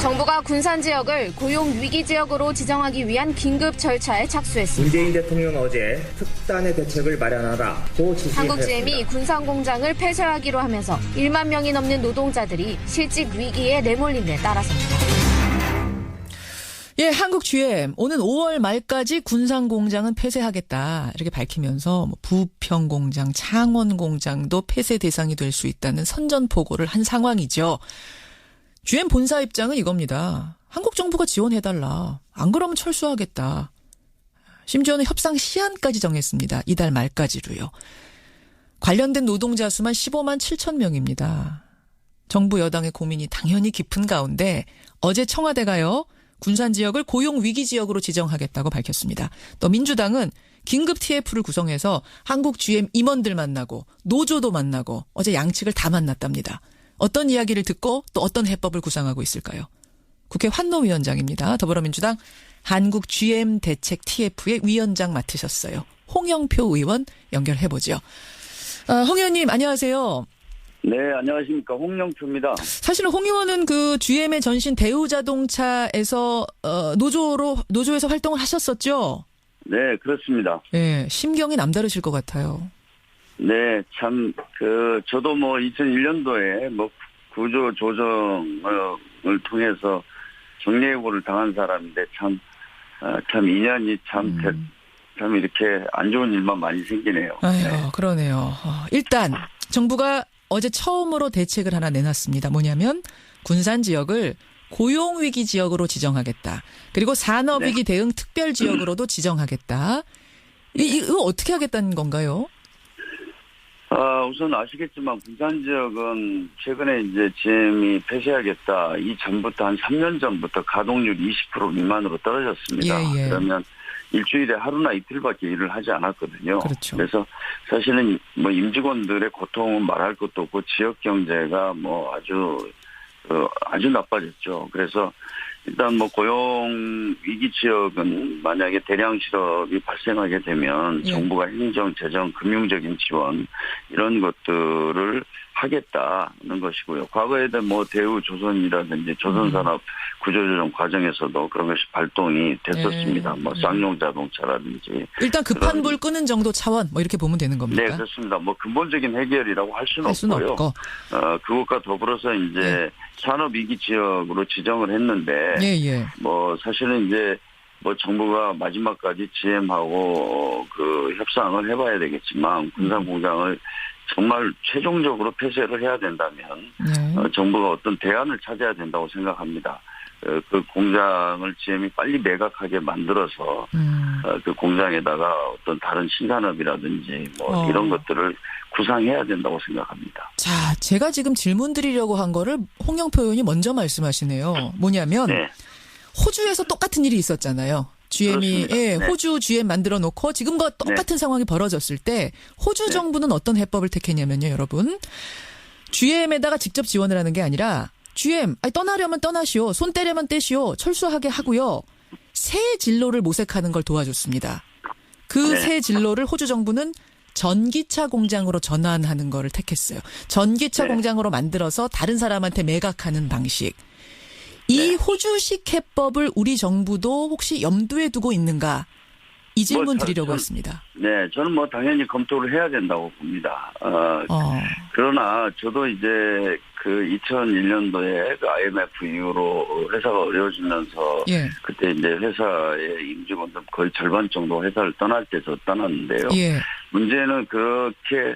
정부가 군산 지역을 고용 위기 지역으로 지정하기 위한 긴급 절차에 착수했습니다. 문재인 대통령은 어제 특단의 대책을 마련하라고 지시했습니다. 한국-GM이 군산 공장을 폐쇄하기로 하면서 1만 명이 넘는 노동자들이 실직 위기에 내몰린 데 따라서입니다. 예, 한국-GM 오는 5월 말까지 군산 공장은 폐쇄하겠다 이렇게 밝히면서 부평 공장, 창원 공장도 폐쇄 대상이 될 수 있다는 선전포고를 한 상황이죠. GM 본사 입장은 이겁니다. 한국 정부가 지원해달라. 안 그러면 철수하겠다. 심지어는 협상 시한까지 정했습니다. 이달 말까지로요. 관련된 노동자 수만 15만 7천 명입니다. 정부 여당의 고민이 당연히 깊은 가운데 어제 청와대가요. 군산 지역을 고용 위기 지역으로 지정하겠다고 밝혔습니다. 또 민주당은 긴급 TF를 구성해서 한국 GM 임원들 만나고 노조도 만나고 어제 양측을 다 만났답니다. 어떤 이야기를 듣고 또 어떤 해법을 구상하고 있을까요? 국회 환노위원장입니다. 더불어민주당 한국 GM 대책 TF의 위원장 맡으셨어요. 홍영표 의원 연결해보죠. 홍 의원님 안녕하세요. 네, 안녕하십니까. 홍영표입니다. 사실은 홍 의원은 그 GM의 전신 대우자동차에서 노조에서 활동을 하셨었죠? 네, 그렇습니다. 네, 심경이 남다르실 것 같아요. 네, 참, 저도 2001년도에 구조 조정을 통해서 정리해고를 당한 사람인데 참 인연이 참 이렇게 안 좋은 일만 많이 생기네요. 아유, 네. 그러네요. 일단 정부가 어제 처음으로 대책을 하나 내놨습니다. 뭐냐면 군산 지역을 고용위기 지역으로 지정하겠다. 그리고 산업위기 대응 특별지역으로도 지정하겠다. 이거 어떻게 하겠다는 건가요? 우선 아시겠지만 군산 지역은 최근에 이제 GM이 폐쇄하겠다. 이전부터 한 3년 전부터 가동률 20% 미만으로 떨어졌습니다. 예, 예. 그러면 일주일에 하루나 이틀밖에 일을 하지 않았거든요. 그렇죠. 그래서 사실은 임직원들의 고통은 말할 것도 없고 지역 경제가 아주 나빠졌죠. 그래서 일단 고용 위기 지역은 만약에 대량 실업이 발생하게 되면 정부가 행정, 재정, 금융적인 지원 이런 것들을 하겠다는 것이고요. 과거에도 대우조선이라든지 조선산업 구조조정 과정에서도 그런 것이 발동이 됐었습니다. 쌍용 자동차라든지. 일단 급한 불 끄는 정도 차원 이렇게 보면 되는 겁니까? 네, 그렇습니다. 근본적인 해결이라고 할 수는 없고요. 없고. 그것과 더불어서 이제 산업위기 지역으로 지정을 했는데 사실은 이제 정부가 마지막까지 GM하고 협상을 해봐야 되겠지만 군산 공장을 정말 최종적으로 폐쇄를 해야 된다면 정부가 어떤 대안을 찾아야 된다고 생각합니다. 그 공장을 GM이 빨리 매각하게 만들어서 그 공장에다가 어떤 다른 신산업이라든지 이런 것들을 구상해야 된다고 생각합니다. 자, 제가 지금 질문 드리려고 한 거를 홍영표 의원이 먼저 말씀하시네요. 뭐냐면 호주에서 똑같은 일이 있었잖아요. GM이 호주 GM 만들어 놓고 지금과 똑같은 상황이 벌어졌을 때 호주 정부는 어떤 해법을 택했냐면요, 여러분. GM에다가 직접 지원을 하는 게 아니라 GM 떠나려면 떠나시오, 손 떼려면 떼시오, 철수하게 하고요. 새 진로를 모색하는 걸 도와줬습니다. 그 새 진로를 호주 정부는 전기차 공장으로 전환하는 거를 택했어요. 전기차 공장으로 만들어서 다른 사람한테 매각하는 방식. 이 호주식 해법을 우리 정부도 혹시 염두에 두고 있는가? 이 질문 드리려고 했습니다. 네, 저는 당연히 검토를 해야 된다고 봅니다. 그러나 저도 이제 2001년도에 IMF 이후로 회사가 어려워지면서 그때 이제 회사의 임직원들 거의 절반 정도 회사를 떠날 때 저 떠났는데요. 문제는 그렇게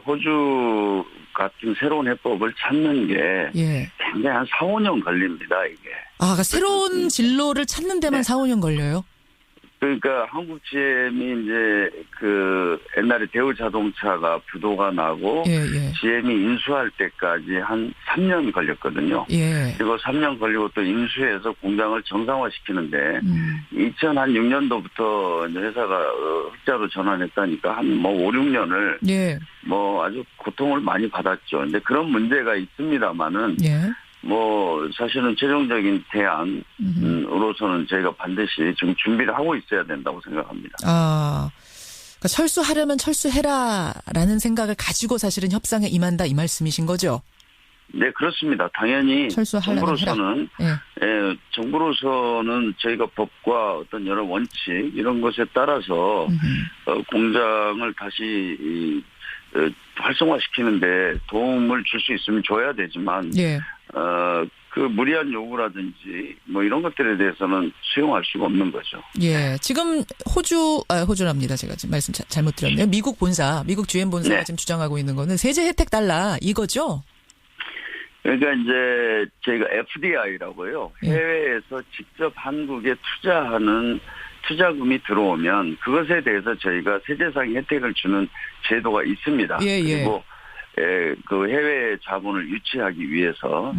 호주 같은 새로운 해법을 찾는 게 굉장히 한 4, 5년 걸립니다, 이게. 그러니까 새로운 진로를 찾는 데만 4, 5년 걸려요? 그러니까 한국 GM이 이제 옛날에 대우자동차가 부도가 나고 GM이 인수할 때까지 한 3년 걸렸거든요. 그리고 3년 걸리고 또 인수해서 공장을 정상화시키는데 2006년도부터 이제 회사가 흑자로 전환했다니까 한 5, 6년을 아주 고통을 많이 받았죠. 근데 그런 문제가 있습니다만은 사실은 최종적인 대안으로서는 저희가 반드시 지금 준비를 하고 있어야 된다고 생각합니다. 그러니까 철수하려면 철수해라라는 생각을 가지고 사실은 협상에 임한다 이 말씀이신 거죠? 네, 그렇습니다. 당연히 철수하려면 정부로서는 예. 정부로서는 저희가 법과 어떤 여러 원칙 이런 것에 따라서 공장을 다시 활성화시키는데 도움을 줄 수 있으면 줘야 되지만 예. 그 무리한 요구라든지 뭐 이런 것들에 대해서는 수용할 수가 없는 거죠. 예. 지금 호주랍니다. 제가 지금 말씀 잘못 드렸네요. 미국 GM 본사가 네. 지금 주장하고 있는 거는 세제 혜택 달라 이거죠? 그러니까 이제 저희가 FDI라고요. 예. 해외에서 직접 한국에 투자하는 투자금이 들어오면 그것에 대해서 저희가 세제상 혜택을 주는 제도가 있습니다. 예, 예. 그리고 그 해외 자본을 유치하기 위해서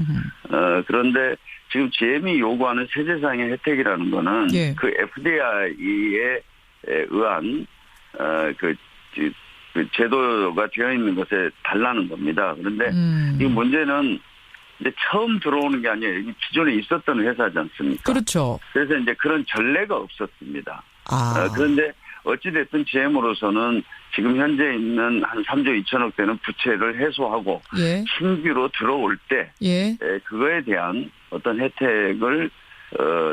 그런데 지금 GM이 요구하는 세제상의 혜택이라는 거는 예. 그 FDI에 의한 그 제도가 되어 있는 것에 달라는 겁니다. 그런데 이 문제는 이제 처음 들어오는 게 아니에요. 이게 기존에 있었던 회사지 않습니까? 그렇죠. 그래서 이제 그런 전례가 없었습니다. 아. 그런데 어찌됐든 GM으로서는 지금 현재 있는 한 3조 2천억 되는 부채를 해소하고 예. 신규로 들어올 때 예. 그거에 대한 어떤 혜택을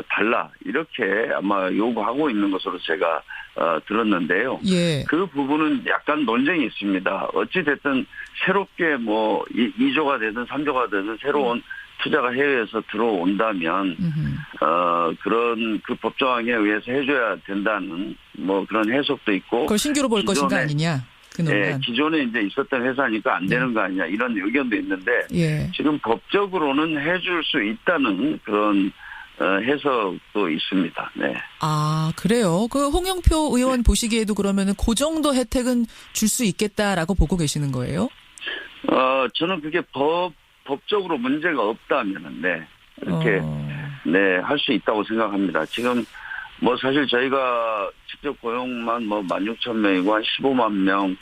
달라 이렇게 아마 요구하고 있는 것으로 제가 들었는데요. 예. 그 부분은 약간 논쟁이 있습니다. 어찌됐든 새롭게 뭐 2조가 되든 3조가 되든 새로운 투자가 해외에서 들어온다면 그런 그 법조항에 의해서 해줘야 된다는 뭐 그런 해석도 있고 그걸 신규로 볼 것인가 아니냐 그 논란. 기존에 이제 있었던 회사니까 안 되는 거 아니냐 이런 의견도 있는데 예. 지금 법적으로는 해줄 수 있다는 그런 해석도 있습니다. 네. 아, 그래요? 그 홍영표 의원 보시기에도 그러면은 그 정도 혜택은 줄 수 있겠다라고 보고 계시는 거예요? 저는 그게 법적으로 문제가 없다면은, 네. 이렇게, 네, 할 수 있다고 생각합니다. 지금, 뭐 사실 저희가 직접 고용만 뭐 16,000명이고 한 15만 명,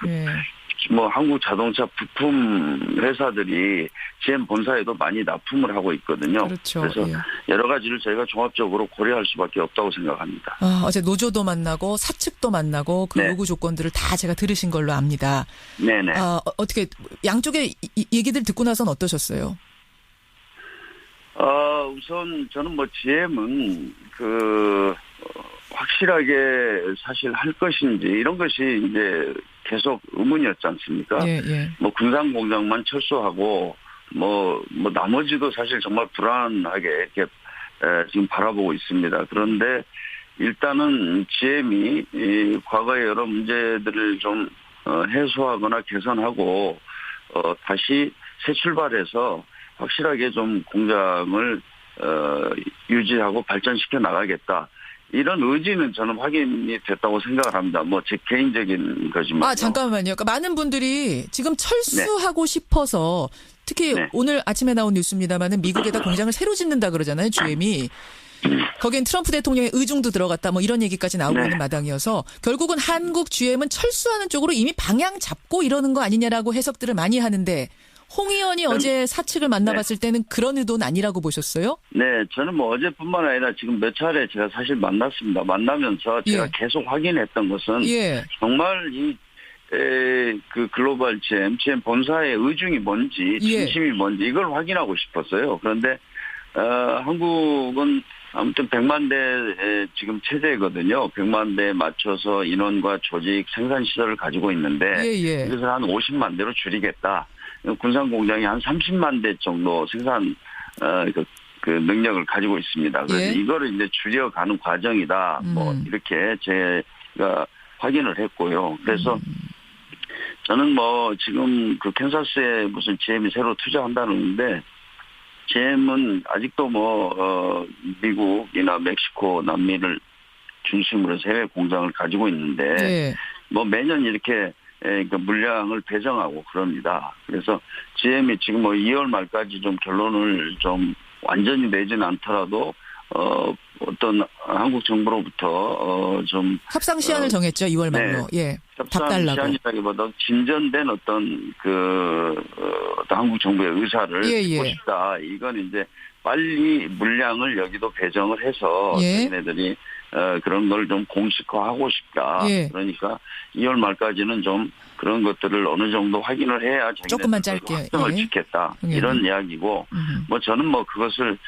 뭐 한국 자동차 부품 회사들이 GM 본사에도 많이 납품을 하고 있거든요. 그렇죠. 그래서 예. 여러 가지를 저희가 종합적으로 고려할 수밖에 없다고 생각합니다. 어제 노조도 만나고 사측도 만나고 그 요구 조건들을 다 제가 들으신 걸로 압니다. 네네. 어떻게 양쪽의 얘기들 듣고 나선 어떠셨어요? 우선 저는 뭐 GM은 확실하게 사실 할 것인지 이런 것이 이제 계속 의문이었지 않습니까? 예, 예. 뭐 군산 공장만 철수하고 뭐 나머지도 사실 정말 불안하게 이렇게 지금 바라보고 있습니다. 그런데 일단은 GM이 과거의 여러 문제들을 좀 해소하거나 개선하고 다시 새 출발해서 확실하게 좀 공장을 유지하고 발전시켜 나가겠다. 이런 의지는 저는 확인이 됐다고 생각을 합니다. 뭐 제 개인적인 거지만. 잠깐만요. 그러니까 많은 분들이 지금 철수하고 싶어서 특히 오늘 아침에 나온 뉴스입니다만은 미국에다 공장을 새로 짓는다 그러잖아요. GM이. 거긴 트럼프 대통령의 의중도 들어갔다 뭐 이런 얘기까지 나오고 있는 마당이어서 결국은 한국 GM은 철수하는 쪽으로 이미 방향 잡고 이러는 거 아니냐라고 해석들을 많이 하는데 홍 의원이 어제 사측을 만나봤을 때는 그런 의도는 아니라고 보셨어요? 네, 저는 뭐 어제뿐만 아니라 지금 몇 차례 제가 사실 만났습니다. 만나면서 제가 계속 확인했던 것은 정말 그 글로벌 GM 본사의 의중이 뭔지, 진심이 뭔지 이걸 확인하고 싶었어요. 그런데 한국은 아무튼 100만 대 지금 체제거든요. 100만 대에 맞춰서 인원과 조직, 생산 시설을 가지고 있는데 이것을 한 50만 대로 줄이겠다. 군산 공장이 한 30만 대 정도 생산 그 능력을 가지고 있습니다. 그래서 이거를 이제 줄여가는 과정이다. 뭐 이렇게 제가 확인을 했고요. 그래서 저는 뭐 지금 그 캔사스에 무슨 GM이 새로 투자한다는데 GM은 아직도 뭐 미국이나 멕시코, 남미를 중심으로 해서 해외 공장을 가지고 있는데 뭐 매년 이렇게 물량을 배정하고 그럽니다. 그래서 GM이 지금 뭐 2월 말까지 좀 결론을 좀 완전히 내지는 않더라도 어떤 한국 정부로부터 좀 협상 시한을 정했죠. 2월 말로. 협상 시한이라기보다 진전된 어떤 어떤 한국 정부의 의사를 듣고 싶다. 이건 이제 빨리 물량을 여기도 배정을 해서 자기네들이 그런 걸 좀 공식화하고 싶다. 그러니까 2월 말까지는 좀 그런 것들을 어느 정도 확인을 해야 조금만 짧게, 확정을 짓겠다 이런 이야기고 뭐 저는 뭐 그것을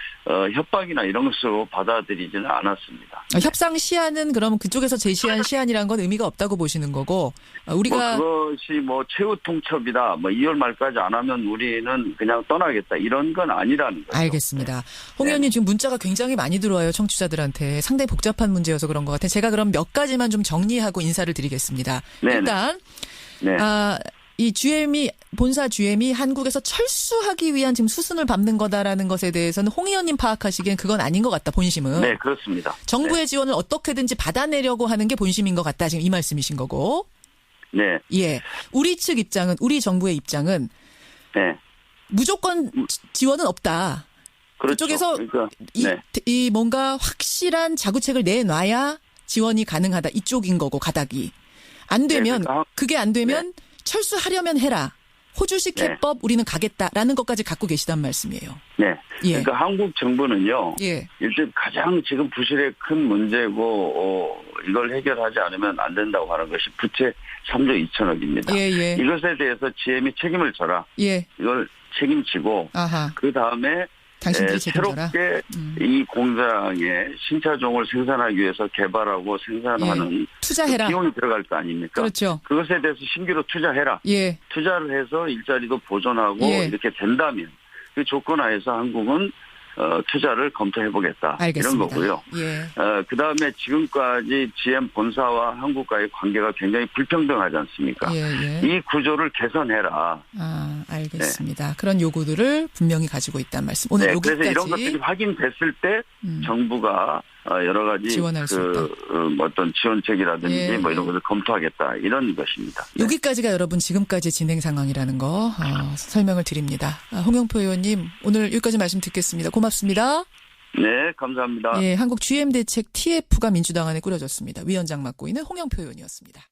협박이나 이런 것으로 받아들이지는 않았습니다. 협상 시한은 그럼 그쪽에서 제시한 시한이란 건 의미가 없다고 보시는 거고 우리가 그것이 뭐 최후 통첩이다. 뭐 2월 말까지 안 하면 우리는 그냥 떠나겠다. 이런 건 아니라는 거죠. 알겠습니다. 홍 의원님 지금 문자가 굉장히 많이 들어와요. 청취자들한테. 상당히 복잡한 문제여서 그런 것 같아요. 제가 그럼 몇 가지만 좀 정리하고 인사를 드리겠습니다. 네네. 일단 네. 이 GM이 본사 GM이 한국에서 철수하기 위한 지금 수순을 밟는 거다라는 것에 대해서는 홍 의원님 파악하시기엔 그건 아닌 것 같다. 본심은. 네, 그렇습니다. 정부의 지원을 어떻게든지 받아내려고 하는 게 본심인 것 같다. 지금 이 말씀이신 거고. 네. 예. 우리 측 입장은 우리 정부의 입장은 네. 무조건 지원은 없다. 그렇죠. 그쪽에서 그러니까, 이 뭔가 확실한 자구책을 내놔야 지원이 가능하다. 이쪽인 거고 가닥이. 안 되면 그러니까, 그게 안 되면 철수하려면 해라. 호주식 해법 우리는 가겠다라는 것까지 갖고 계시단 말씀이에요. 네. 예. 그러니까 한국 정부는요. 예. 일단 가장 지금 부실의 큰 문제고 이걸 해결하지 않으면 안 된다고 하는 것이 부채 3조 2천억입니다. 예, 예. 이것에 대해서 GM이 책임을 져라. 예. 이걸 책임지고 아하. 그다음에 당신들이 책임져라. 새롭게 이 공장에 신차종을 생산하기 위해서 개발하고 생산하는 투자해라. 비용이 들어갈 거 아닙니까? 그렇죠. 그것에 대해서 신규로 투자해라. 예. 투자를 해서 일자리도 보존하고 예. 이렇게 된다면 그 조건 하에서 한국은 투자를 검토해보겠다. 알겠습니다. 이런 거고요. 예. 그다음에 지금까지 GM 본사와 한국과의 관계가 굉장히 불평등하지 않습니까? 예, 예. 이 구조를 개선해라. 알겠습니다. 그런 요구들을 분명히 가지고 있다는 말씀. 오늘 네, 여기까지. 그래서 이런 것들이 확인됐을 때 정부가 여러 가지 지원할 수 있다. 어떤 지원책이라든지 예. 뭐 이런 것을 검토하겠다 이런 것입니다. 네. 여기까지가 여러분 지금까지 진행 상황이라는 거 설명을 드립니다. 홍영표 의원님 오늘 여기까지 말씀 듣겠습니다. 고맙습니다. 네, 감사합니다. 예, 한국 GM 대책 TF가 민주당 안에 꾸려졌습니다. 위원장 맡고 있는 홍영표 의원이었습니다.